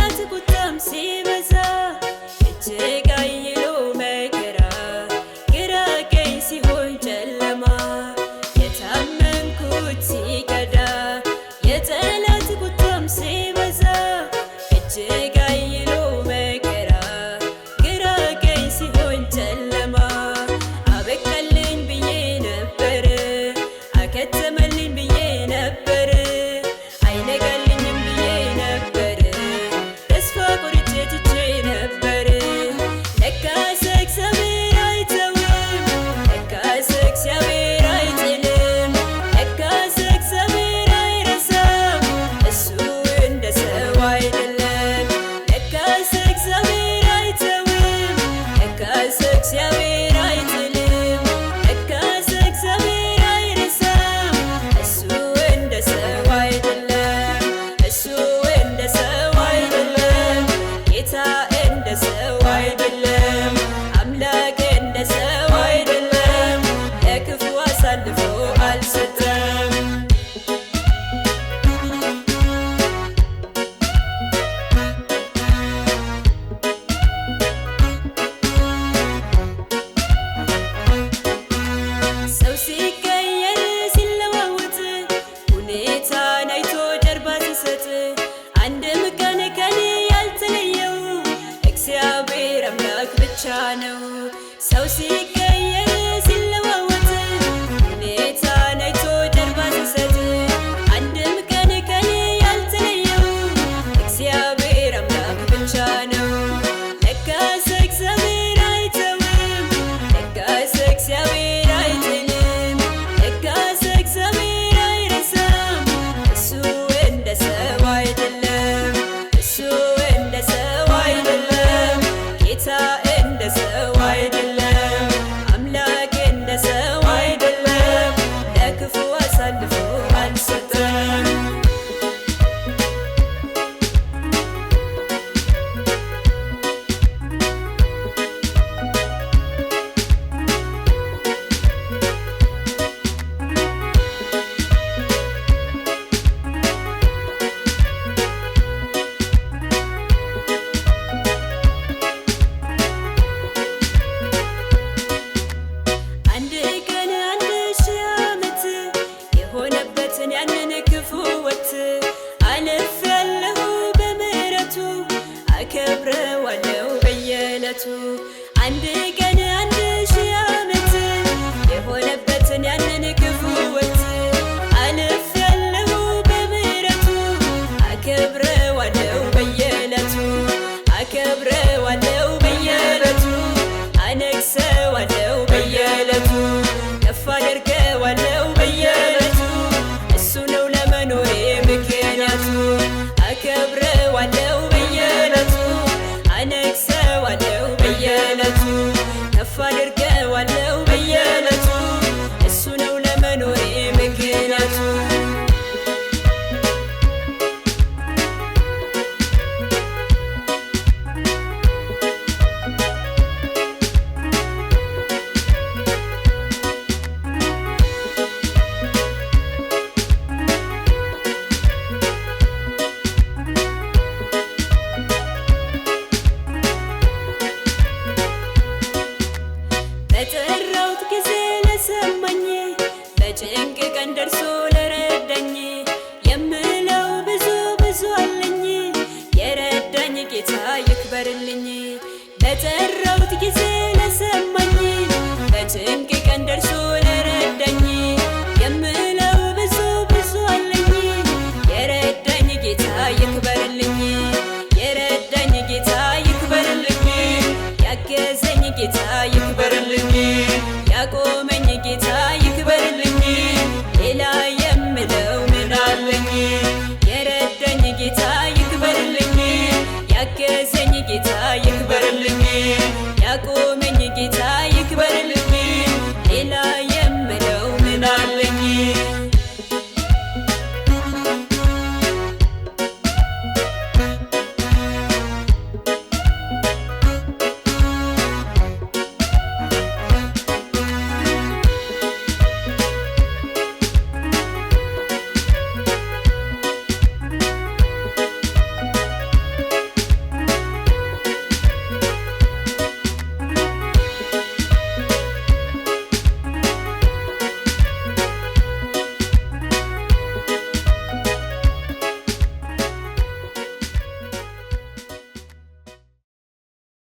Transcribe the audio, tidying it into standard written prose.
የጠላት ቁጣም ሲበዛ እጅግ አይሎ መከራ ግራ ቀኝ ሲሆን ጨለማ የታመንኩት ሲከዳ የጠላት ቁጣም ሲበዛ እጅግ አይሎ መከራ ግራ ቀኝ ሲሆን ጨለማ አበቃልኝ ብዬ ነበር አከተመልኝ ብዬ ነበር አይነጋልኝም ብዬ ነበር ተስፋ ቆርጬ ትቼ ነበር ለካስ እግዚአብሔር አይተውም ለካስ እግዚአብሔር አይጥልም ለካስ እግዚአብሔር አይረሳም እሱ እንደ ሰው አይደለም ለካስ እግዚአብሔር አይተውም ለካስ እግዚአብሔር አይጥልም ለካስ እግዚአብሔር አይረሳም እሱ እንደ ሰው አይደለም እሱ እንደ ሰው አይደለም ጌታ እንደ ሰው አይደለም አምላክ እንደ ሰው አይደለም ለክፉ አሳልፎ አልሰጠም። ሰው ሲቀየር ሲለዋወጥ ሁኔታን አይቶ ጀርባ ሲሰጥ አንድም ቀን ከኔ ያልተለየው እግዚአብሔር አምላክ ብቻ ነው። ሰው ሲቀየር ሲለዋወጥ ሁኔታን አይቶ ጀርባ ሲሰጥ አንድም ቀን ከኔ ያልተለየው እግዚአብሔር አምላክ ብቻ ነው። ለካስ እግዚአብሔር አይተውም ለካስ እግዚአብሔር አይጥልም ለካስ እግዚአብሔር አይረሳም እሱ እንደ ሰው አይደለም እሱ እንደ ሰው አይደለም ጌታ እንደ ሰው አይደለም አምላክ እንደ ሰው አይደለም ለክፉ አሳልፎ አልሰጠም። አንድ ቀን 1000 ዓመት የሆነበትን ያንን ክፉ ወቅት አልፌያለሁ በምሕረቱ አከብረዋለሁ በየዕለቱ አንድ ቀን 1000 ዓመት የሆነበትን ያንን ክፉ ወቅት አልፌያለሁ በምሕረቱ አከብረዋለሁ በየዕለቱ አከብረዋለሁ በየዕለቱ አነግሰዋለሁ በየዕለቱ ከፍ አደርገዋለሁ በየዕለቱ እሱ ነው ለመኖሬ ምክንያቱ አከብረዋለሁ በየዕለቱ አነግሰዋለሁ በየዕለቱ ከፍ አደርገዋለሁ በየዕለቱ እሱ ነው ለመኖሬ ምክንያቱ። በጠራሁት ጊዜ ለሰማኝ በጭንቅ ቀን ደርሶ ለረዳኝ የምለው ብዙ አለኝ የረዳኝ ጌታ ይክበርልኝ።